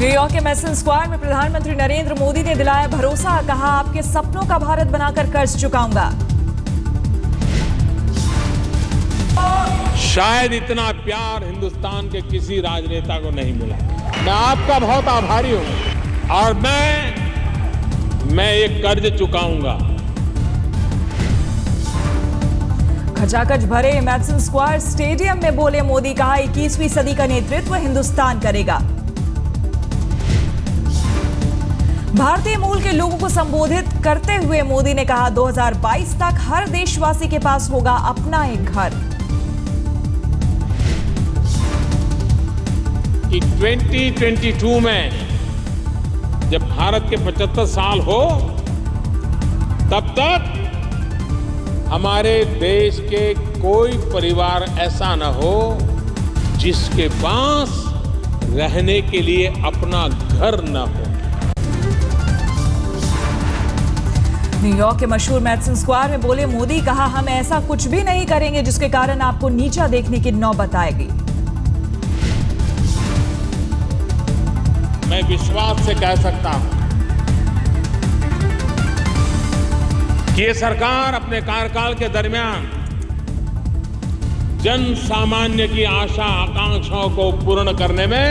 New York के मैसन square में प्रधानमंत्री नरेंद्र मोदी ने दिलाया भरोसा, कहा आपके सपनों का भारत बनाकर कर्ज चुकाऊंगा। शायद इतना प्यार हिंदुस्तान के किसी राजनेता को नहीं मिला। मैं आपका बहुत आभारी हूं और मैं ये कर्ज चुकाऊंगा। खचाखच भरे मैसन स्क्वायर स्टेडियम में बोले मोदी, कहा 21वीं सदी का नेतृत्व हिंदुस्तान करेगा। भारतीय मूल के लोगों को संबोधित करते हुए मोदी ने कहा 2022 तक हर देशवासी के पास होगा अपना एक घर। कि 2022 में जब भारत के 75 साल हो तब तक हमारे देश के कोई परिवार ऐसा न हो जिसके पास रहने के लिए अपना घर न हो। न्यूयॉर्क के मशहूर मैसन स्क्वायर में बोले मोदी, कहा हम ऐसा कुछ भी नहीं करेंगे जिसके कारण आपको नीचा देखने की नौबत आएगी। मैं विश्वास से कह सकता हूं कि ये सरकार अपने कार्यकाल के दरमियान जन सामान्य की आशा आकांक्षाओं को पूर्ण करने में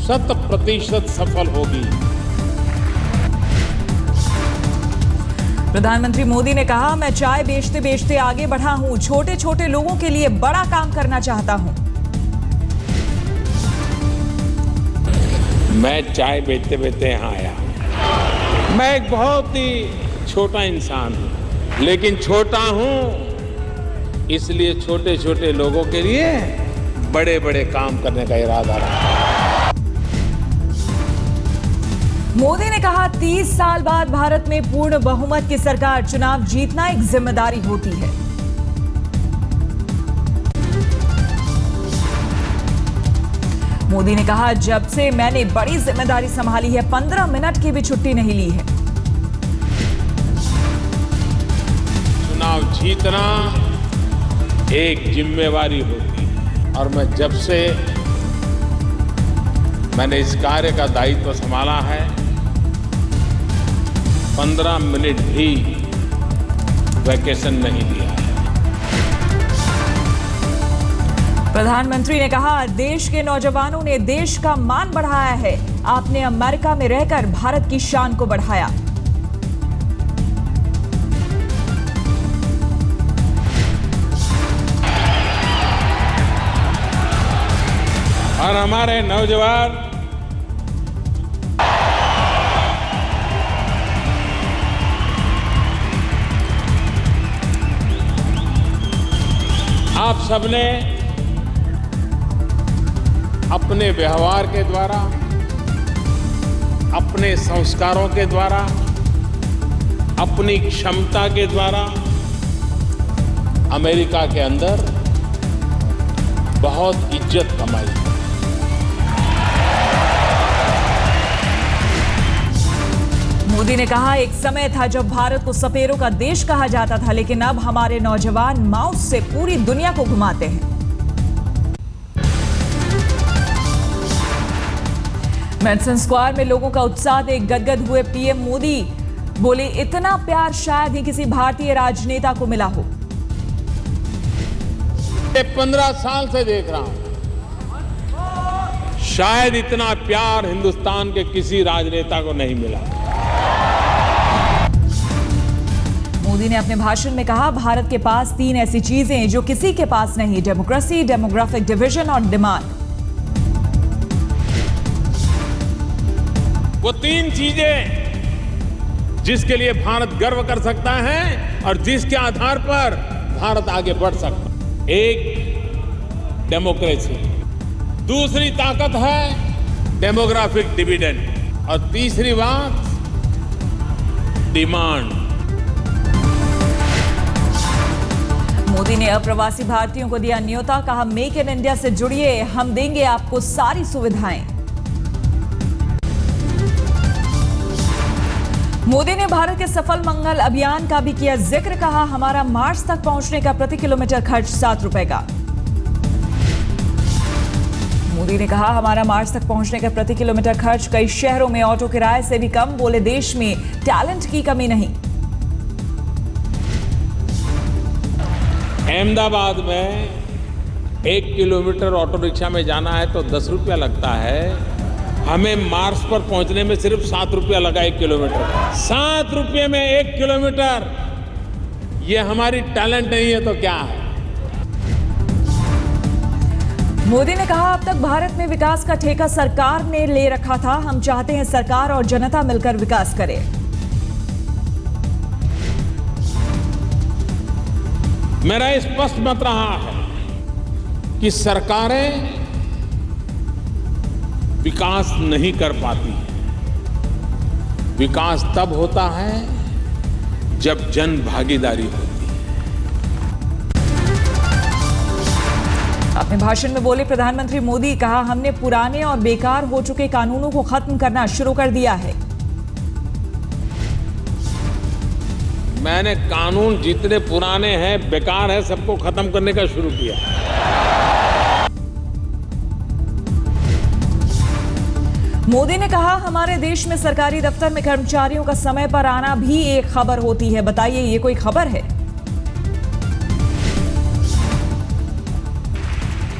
100% सफल होगी। प्रधानमंत्री मोदी ने कहा, मैं चाय बेचते बेचते आगे बढ़ा हूं, छोटे छोटे लोगों के लिए बड़ा काम करना चाहता हूं। मैं चाय बेचते बेचते यहां आया हूं। मैं एक बहुत ही छोटा इंसान हूं, लेकिन छोटा हूं इसलिए छोटे छोटे लोगों के लिए बड़े बड़े काम करने का इरादा रखा। मोदी ने कहा 30 साल बाद भारत में पूर्ण बहुमत की सरकार, चुनाव जीतना एक जिम्मेदारी होती है। मोदी ने कहा, जब से मैंने बड़ी जिम्मेदारी संभाली है 15 मिनट की भी छुट्टी नहीं ली है। चुनाव जीतना एक जिम्मेवारी होती है और मैं जब से मैंने इस कार्य का दायित्व संभाला है 15 मिनट भी वैकेशन नहीं लिया है। प्रधानमंत्री ने कहा, देश के नौजवानों ने देश का मान बढ़ाया है, आपने अमेरिका में रहकर भारत की शान को बढ़ाया। और हमारे नौजवान आप सबने अपने व्यवहार के द्वारा, अपने संस्कारों के द्वारा, अपनी क्षमता के द्वारा अमेरिका के अंदर बहुत इज्जत कमाई। मोदी ने कहा, एक समय था जब भारत को सपेरों का देश कहा जाता था, लेकिन अब हमारे नौजवान माउस से पूरी दुनिया को घुमाते हैं। मैसन स्क्वायर में लोगों का उत्साह देख गदगद हुए पीएम मोदी बोले, इतना प्यार शायद ही किसी भारतीय राजनेता को मिला हो। 15 साल से देख रहा हूं, शायद इतना प्यार हिंदुस्तान के किसी राजनेता को नहीं मिला। मोदी ने अपने भाषण में कहा, भारत के पास 3 ऐसी चीजें जो किसी के पास नहीं, डेमोक्रेसी, डेमोग्राफिक डिवीजन और डिमांड। वो 3 चीजें जिसके लिए भारत गर्व कर सकता है और जिसके आधार पर भारत आगे बढ़ सकता है। एक डेमोक्रेसी, दूसरी ताकत है डेमोग्राफिक डिविडेंड और तीसरी बात डिमांड। मोदी ने अप्रवासी भारतीयों को दिया न्योता, कहा मेक इन इंडिया से जुड़िए, हम देंगे आपको सारी सुविधाएं। मोदी ने भारत के सफल मंगल अभियान का भी किया जिक्र, कहा हमारा मार्स तक पहुंचने का प्रति किलोमीटर खर्च 7 रुपए का। मोदी ने कहा हमारा मार्स तक पहुंचने का प्रति किलोमीटर खर्च कई शहरों में ऑटो किराए से भी कम। बोले देश में टैलेंट की कमी नहीं। अहमदाबाद में 1 किलोमीटर ऑटो रिक्शा में जाना है तो 10 रुपया लगता है। हमें मार्स पर पहुंचने में सिर्फ 7 रुपया लगा 1 किलोमीटर। 7 रुपये में 1 किलोमीटर। ये हमारी टैलेंट नहीं है तो क्या है? मोदी ने कहा अब तक भारत में विकास का ठेका सरकार ने ले रखा था। हम चाहते हैं सरकार और जनता मिलकर विकास करे। मेरा स्पष्ट मत रहा है कि सरकारें विकास नहीं कर पाती है। विकास तब होता है जब जन भागीदारी होती है। अपने भाषण में बोले प्रधानमंत्री मोदी, कहा हमने पुराने और बेकार हो चुके कानूनों को खत्म करना शुरू कर दिया है। मैंने कानून जितने पुराने हैं बेकार है सबको खत्म करने का शुरू किया। मोदी ने कहा हमारे देश में सरकारी दफ्तर में कर्मचारियों का समय पर आना भी एक खबर होती है। बताइए ये कोई खबर है?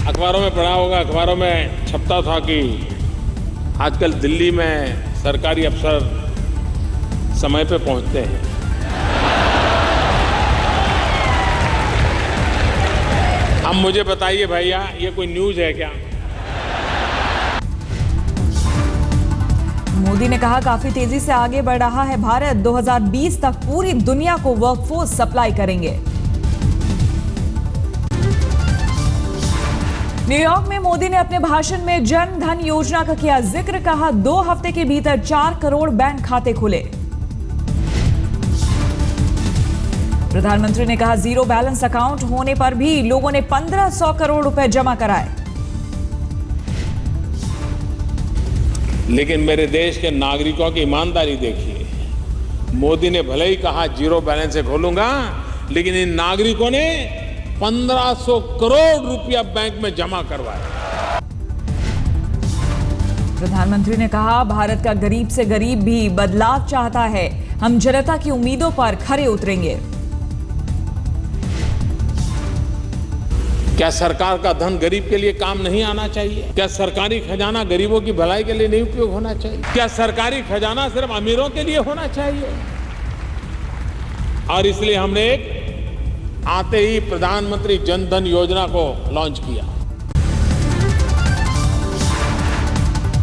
अखबारों में पढ़ा होगा, अखबारों में छपता था कि आजकल दिल्ली में सरकारी अफसर समय पे पहुंचते हैं। अब मुझे बताइए भैया, ये कोई न्यूज़ है क्या? मोदी ने कहा काफी तेजी से आगे बढ़ रहा है भारत। 2020 तक पूरी दुनिया को वर्कफोर्स सप्लाई करेंगे। न्यूयॉर्क में मोदी ने अपने भाषण में जन धन योजना का किया जिक्र। कहा 2 हफ्ते के भीतर 4 करोड़ बैंक खाते खुले। प्रधानमंत्री ने कहा जीरो बैलेंस अकाउंट होने पर भी लोगों ने 1500 करोड़ रुपए जमा कराए। लेकिन मेरे देश के नागरिकों की ईमानदारी देखिए। मोदी ने भले ही कहा जीरो बैलेंस से खोलूंगा, लेकिन इन नागरिकों ने 1500 करोड़ रुपया बैंक में जमा करवाया। प्रधानमंत्री ने कहा भारत का गरीब से गरीब भी बदलाव चाहता है। हम जनता की उम्मीदों पर खरे उतरेंगे। क्या सरकार का धन गरीब के लिए काम नहीं आना चाहिए? क्या सरकारी खजाना गरीबों की भलाई के लिए नहीं उपयोग होना चाहिए? क्या सरकारी खजाना सिर्फ अमीरों के लिए होना चाहिए? और इसलिए हमने एक आते ही प्रधानमंत्री जन धन योजना को लॉन्च किया।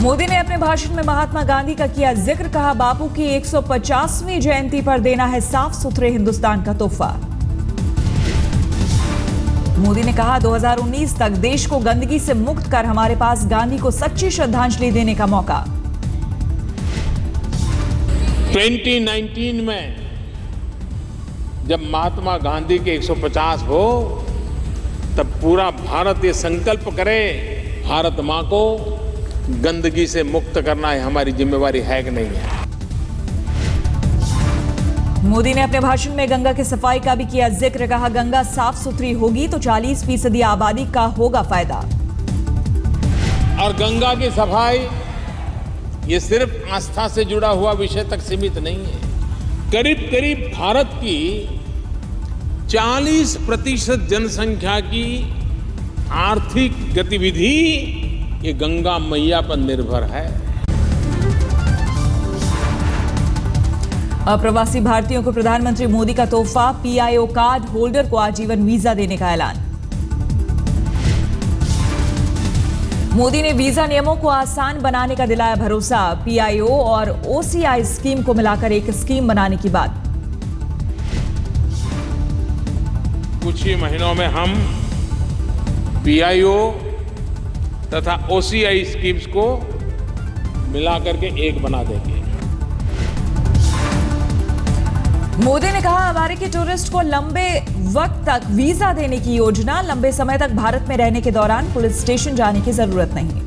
मोदी ने अपने भाषण में महात्मा गांधी का किया जिक्र। कहा बापू की 150वीं जयंती पर देना है साफ सुथरे हिंदुस्तान का तोहफा। मोदी ने कहा 2019 तक देश को गंदगी से मुक्त कर हमारे पास गांधी को सच्ची श्रद्धांजलि देने का मौका। 2019 में जब महात्मा गांधी के 150 हो, तब पूरा भारत ये संकल्प करे भारत मां को गंदगी से मुक्त करना है हमारी जिम्मेवारी है कि नहीं है। मोदी ने अपने भाषण में गंगा की सफाई का भी किया जिक्र। कहा गंगा साफ सुथरी होगी तो 40% आबादी का होगा फायदा। और गंगा की सफाई ये सिर्फ आस्था से जुड़ा हुआ विषय तक सीमित नहीं है। करीब करीब भारत की 40% जनसंख्या की आर्थिक गतिविधि ये गंगा मैया पर निर्भर है। अप्रवासी भारतीयों को प्रधानमंत्री मोदी का तोहफा। पीआईओ कार्ड होल्डर को आजीवन वीजा देने का ऐलान। मोदी ने वीजा नियमों को आसान बनाने का दिलाया भरोसा। पीआईओ और ओसीआई स्कीम को मिलाकर एक स्कीम बनाने की बात। कुछ ही महीनों में हम पीआईओ तथा ओसीआई स्कीम्स को मिलाकर के एक बना देंगे। मोदी ने कहा अमेरिकी टूरिस्ट को लंबे वक्त तक वीजा देने की योजना। लंबे समय तक भारत में रहने के दौरान पुलिस स्टेशन जाने की जरूरत नहीं।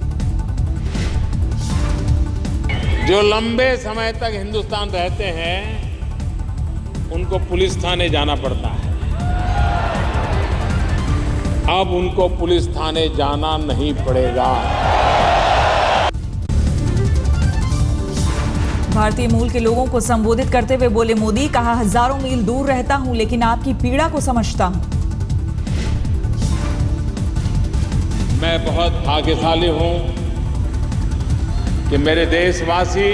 जो लंबे समय तक हिंदुस्तान रहते हैं उनको पुलिस थाने जाना पड़ता है। अब उनको पुलिस थाने जाना नहीं पड़ेगा। भारतीय मूल के लोगों को संबोधित करते हुए बोले मोदी, कहा हजारों मील दूर रहता हूं लेकिन आपकी पीड़ा को समझता हूं। मैं बहुत भाग्यशाली हूं कि मेरे देशवासी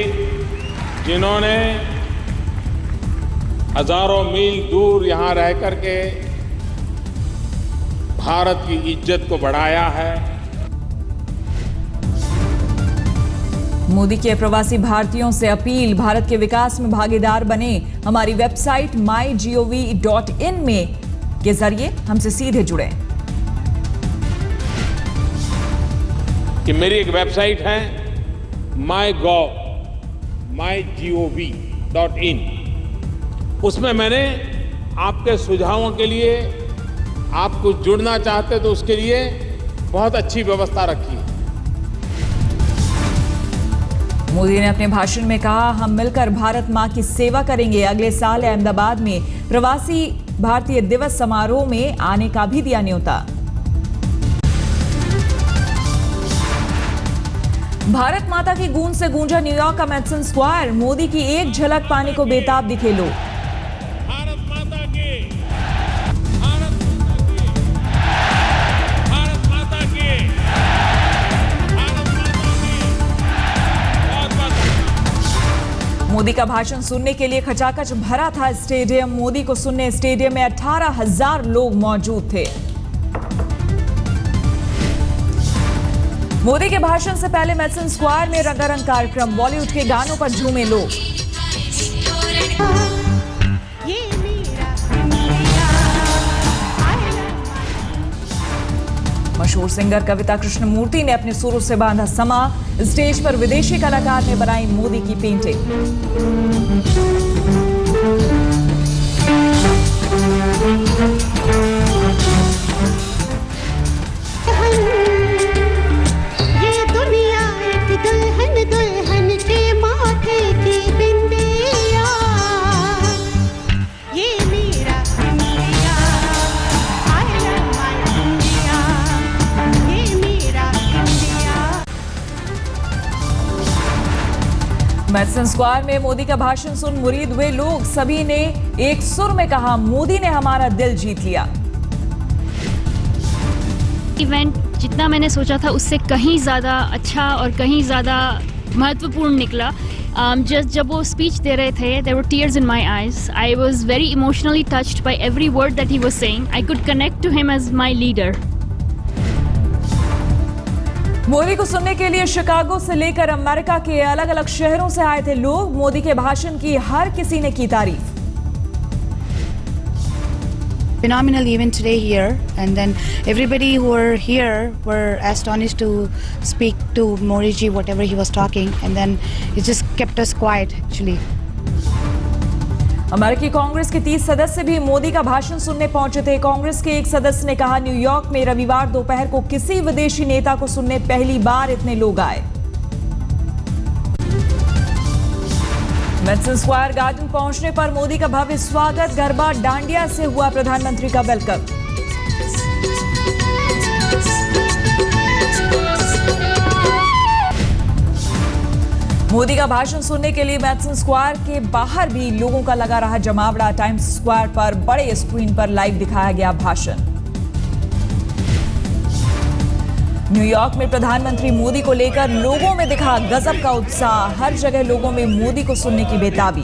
जिन्होंने हजारों मील दूर यहां रह करके भारत की इज्जत को बढ़ाया है। मोदी के प्रवासी भारतीयों से अपील, भारत के विकास में भागीदार बने। हमारी वेबसाइट mygov.in में के जरिए हमसे सीधे जुड़े। कि मेरी एक वेबसाइट है mygov.in। उसमें मैंने आपके सुझावों के लिए, आप कुछ जुड़ना चाहते तो उसके लिए बहुत अच्छी व्यवस्था रखी है। मोदी ने अपने भाषण में कहा, हम मिलकर भारत मां की सेवा करेंगे। अगले साल अहमदाबाद में प्रवासी भारतीय दिवस समारोह में आने का भी दिया न्योता। भारत माता की गूंज से गूंजा न्यूयॉर्क का मैडिसन स्क्वायर। मोदी की एक झलक पाने को बेताब दिखे लोग। भारत माता की, भारत माता की, भारत माता की, भारत माता की, बहुत बहुत। मोदी का भाषण सुनने के लिए खचाखच भरा था स्टेडियम। मोदी को सुनने स्टेडियम में 18,000 लोग मौजूद थे। मोदी के भाषण से पहले मैडिसन स्क्वायर में रंगारंग कार्यक्रम। बॉलीवुड के गानों पर झूमे लोग। मशहूर सिंगर कविता कृष्णमूर्ति ने अपने सुरों से बांधा समा। स्टेज पर विदेशी कलाकार ने बनाई मोदी की पेंटिंग। मैडिसन स्क्वायर में मोदी का भाषण सुन मुरीद हुए लोग। सभी ने एक सुर में कहा, मोदी ने हमारा दिल जीत लिया। इवेंट जितना मैंने सोचा था उससे कहीं ज़्यादा अच्छा और कहीं ज़्यादा महत्वपूर्ण निकला। जब वो स्पीच दे रहे थे, there were tears in my eyes. I was very emotionally touched by every word that he was saying. I could connect to him as my leader. Modi को सुनने के लिए शिकागो से लेकर अमेरिका के अलग अलग शहरों से आए थे लोग। मोदी के भाषण की हर किसी ने की तारीफ। Phenomenal event today here, and then everybody who were here were astonished to speak to Modi ji whatever he was talking, and then it just kept us quiet actually. अमेरिकी कांग्रेस के 30 सदस्य भी मोदी का भाषण सुनने पहुंचे थे। कांग्रेस के एक सदस्य ने कहा, न्यूयॉर्क में रविवार दोपहर को किसी विदेशी नेता को सुनने पहली बार इतने लोग आए। मैडिसन स्क्वायर गार्डन पहुंचने पर मोदी का भव्य स्वागत। गरबा डांडिया से हुआ प्रधानमंत्री का वेलकम। मोदी का भाषण सुनने के लिए मैडिसन स्क्वायर के बाहर भी लोगों का लगा रहा जमावड़ा। टाइम्स स्क्वायर पर बड़े स्क्रीन पर लाइव दिखाया गया भाषण। न्यूयॉर्क में प्रधानमंत्री मोदी को लेकर लोगों में दिखा गजब का उत्साह। हर जगह लोगों में मोदी को सुनने की बेताबी।